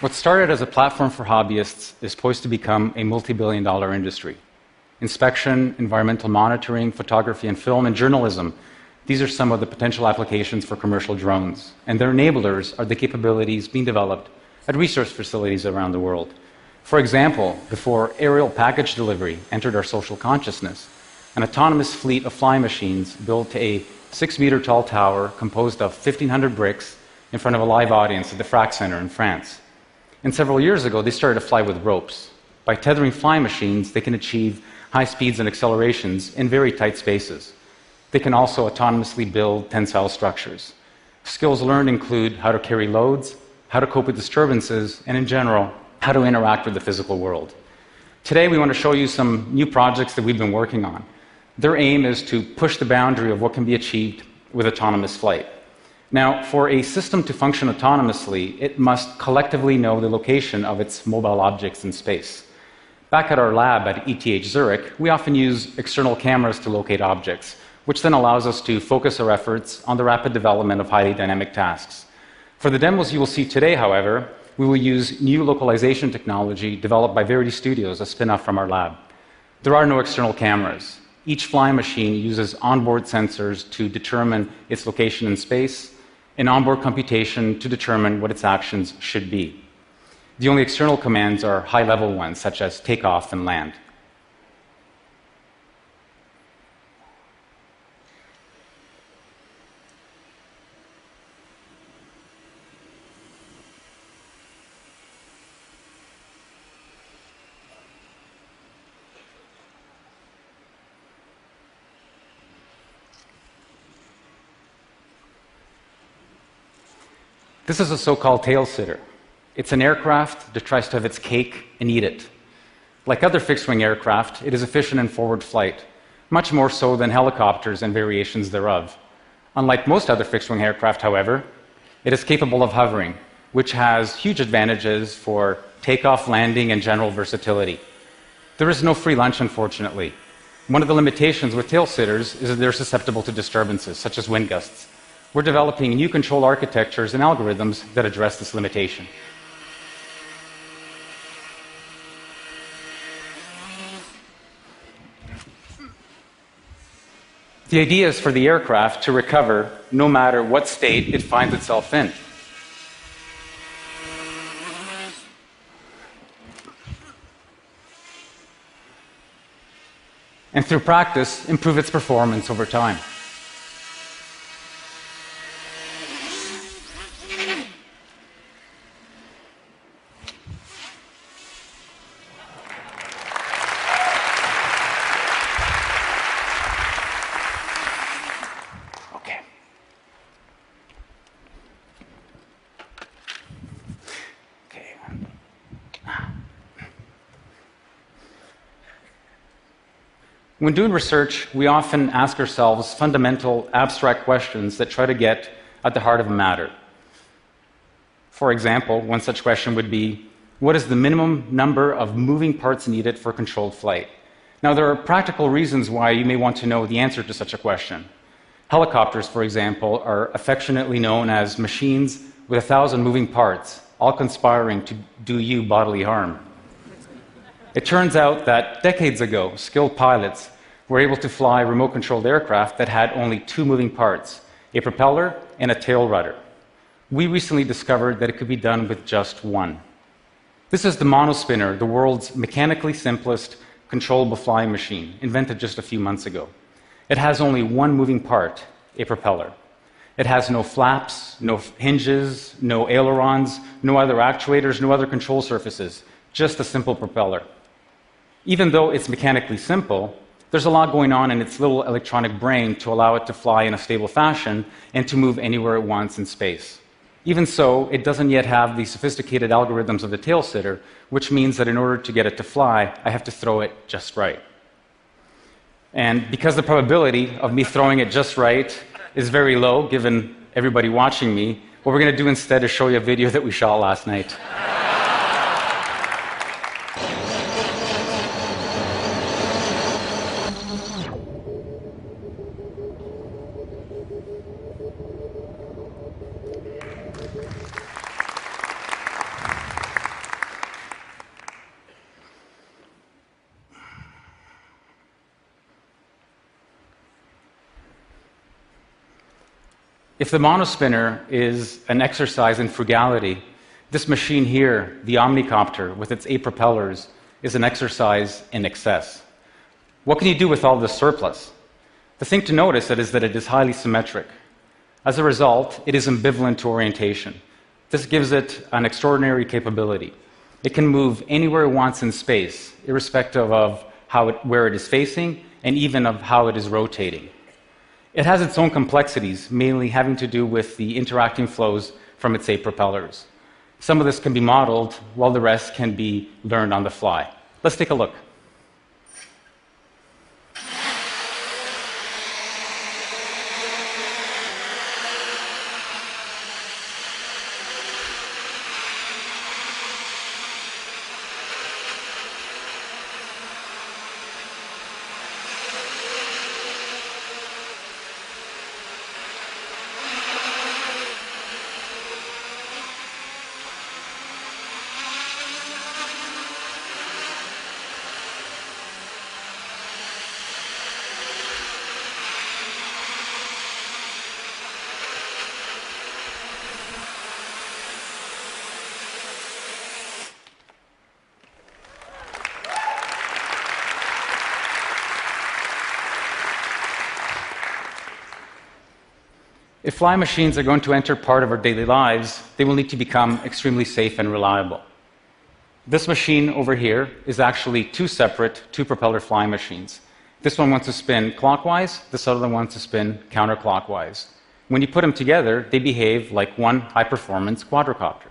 What started as a platform for hobbyists is poised to become a multi-billion-dollar industry. Inspection, environmental monitoring, photography and film, and journalism, these are some of the potential applications for commercial drones, and their enablers are the capabilities being developed at research facilities around the world. For example, before aerial package delivery entered our social consciousness, an autonomous fleet of flying machines built a 6-meter-tall tower composed of 1,500 bricks in front of a live audience at the Frac Center in France. And several years ago, they started to fly with ropes. By tethering flying machines, they can achieve high speeds and accelerations in very tight spaces. They can also autonomously build tensile structures. Skills learned include how to carry loads, how to cope with disturbances, and in general, how to interact with the physical world. Today, we want to show you some new projects that we've been working on. Their aim is to push the boundary of what can be achieved with autonomous flight. Now, for a system to function autonomously, it must collectively know the location of its mobile objects in space. Back at our lab at ETH Zurich, we often use external cameras to locate objects, which then allows us to focus our efforts on the rapid development of highly dynamic tasks. For the demos you will see today, however, we will use new localization technology developed by Verity Studios, a spin-off from our lab. There are no external cameras. Each flying machine uses onboard sensors to determine its location in space, and onboard computation to determine what its actions should be. The only external commands are high-level ones, such as takeoff and land. This is a so-called tail sitter. It's an aircraft that tries to have its cake and eat it. Like other fixed-wing aircraft, it is efficient in forward flight, much more so than helicopters and variations thereof. Unlike most other fixed-wing aircraft, however, it is capable of hovering, which has huge advantages for takeoff, landing, and general versatility. There is no free lunch, unfortunately. One of the limitations with tail sitters is that they're susceptible to disturbances, such as wind gusts. We're developing new control architectures and algorithms that address this limitation. The idea is for the aircraft to recover no matter what state it finds itself in. And through practice, improve its performance over time. When doing research, we often ask ourselves fundamental, abstract questions that try to get at the heart of a matter. For example, one such question would be, what is the minimum number of moving parts needed for controlled flight? Now, there are practical reasons why you may want to know the answer to such a question. Helicopters, for example, are affectionately known as machines with 1,000 moving parts, all conspiring to do you bodily harm. It turns out that decades ago, skilled pilots were able to fly remote-controlled aircraft that had only 2 moving parts, a propeller and a tail rudder. We recently discovered that it could be done with just 1. This is the monospinner, the world's mechanically simplest controllable flying machine, invented just a few months ago. It has only 1 moving part, a propeller. It has no flaps, no hinges, no ailerons, no other actuators, no other control surfaces, just a simple propeller. Even though it's mechanically simple, there's a lot going on in its little electronic brain to allow it to fly in a stable fashion and to move anywhere it wants in space. Even so, it doesn't yet have the sophisticated algorithms of the tail sitter, which means that in order to get it to fly, I have to throw it just right. And because the probability of me throwing it just right is very low, given everybody watching me, what we're going to do instead is show you a video that we shot last night. If the monospinner is an exercise in frugality, this machine here, the Omnicopter, with its 8 propellers, is an exercise in excess. What can you do with all this surplus? The thing to notice is that it is highly symmetric. As a result, it is ambivalent to orientation. This gives it an extraordinary capability. It can move anywhere it wants in space, irrespective of where it is facing and even of how it is rotating. It has its own complexities, mainly having to do with the interacting flows from its 8 propellers. Some of this can be modeled, while the rest can be learned on the fly. Let's take a look. If flying machines are going to enter part of our daily lives, they will need to become extremely safe and reliable. This machine over here is actually 2 separate 2-propeller flying machines. This one wants to spin clockwise, this other one wants to spin counterclockwise. When you put them together, they behave like one high-performance quadricopter.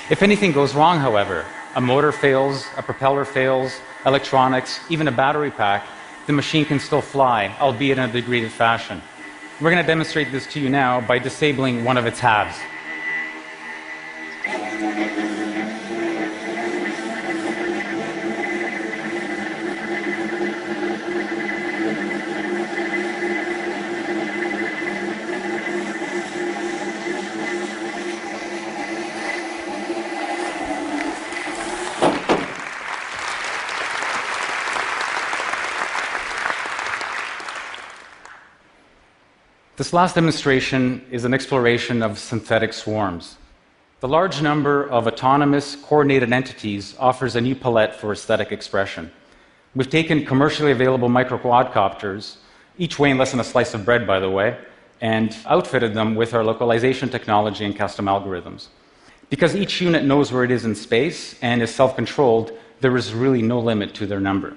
If anything goes wrong, however, a motor fails, a propeller fails, electronics, even a battery pack, the machine can still fly, albeit in a degraded fashion. We're going to demonstrate this to you now by disabling one of its halves. This last demonstration is an exploration of synthetic swarms. The large number of autonomous, coordinated entities offers a new palette for aesthetic expression. We've taken commercially available micro-quadcopters, each weighing less than a slice of bread, by the way, and outfitted them with our localization technology and custom algorithms. Because each unit knows where it is in space and is self-controlled, there is really no limit to their number.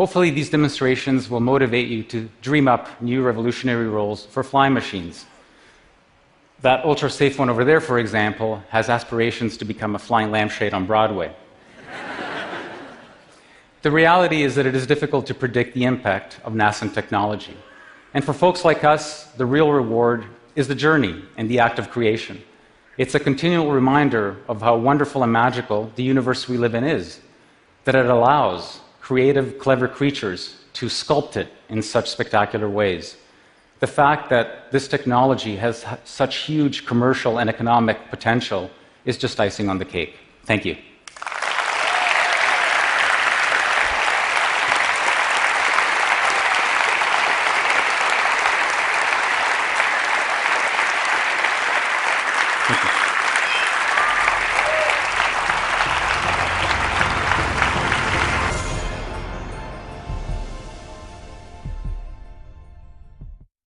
Hopefully, these demonstrations will motivate you to dream up new revolutionary roles for flying machines. That ultra-safe one over there, for example, has aspirations to become a flying lampshade on Broadway. The reality is that it is difficult to predict the impact of nascent technology. And for folks like us, the real reward is the journey and the act of creation. It's a continual reminder of how wonderful and magical the universe we live in is, that it allows creative, clever creatures to sculpt it in such spectacular ways. The fact that this technology has such huge commercial and economic potential is just icing on the cake. Thank you.